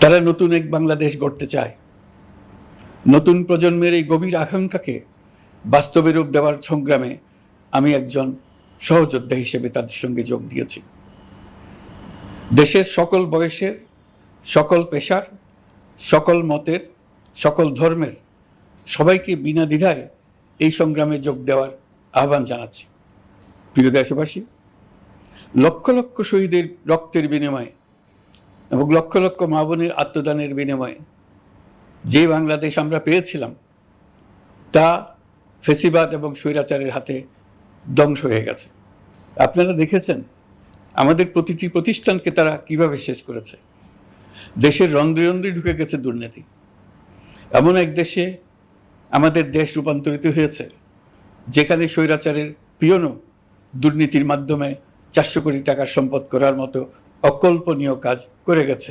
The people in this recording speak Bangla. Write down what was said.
তারা নতুন এক বাংলাদেশ গড়তে চায়। নতুন প্রজন্মের এই গভীর আকাঙ্ক্ষাকে বাস্তবে রূপ দেওয়ার সংগ্রামে আমি একজন সহযোদ্ধা হিসেবে তাদের সঙ্গে যোগ দিয়েছি। দেশের সকল বয়সের, সকল পেশার, সকল মতের, সকল ধর্মের সবাইকে বিনা দ্বিধায় এই সংগ্রামে যোগ দেওয়ার আহ্বান জানাচ্ছি। প্রিয় দেশবাসী, লক্ষ লক্ষ শহীদের রক্তের বিনিময়ে এবং লক্ষ লক্ষ মা বোনের আত্মদানের বিনিময়ে যে বাংলাদেশ আমরা পেয়েছিলাম তা ফেসিবাদ এবং স্বৈরাচারের হাতে ধ্বংস হয়ে গেছে। আপনারা দেখেছেন আমাদের প্রতিটি প্রতিষ্ঠানকে তারা কিভাবে শেষ করেছে। দেশের রন্ধ্রে রন্ধ্রে ঢুকে গেছে দুর্নীতি। এমন এক দেশে আমাদের দেশ রূপান্তরিত হয়েছে যেখানে স্বৈরাচারের পিয়নও দুর্নীতির মাধ্যমে 400 কোটি টাকার সম্পদ করার মতো অকল্পনীয় কাজ করে গেছে।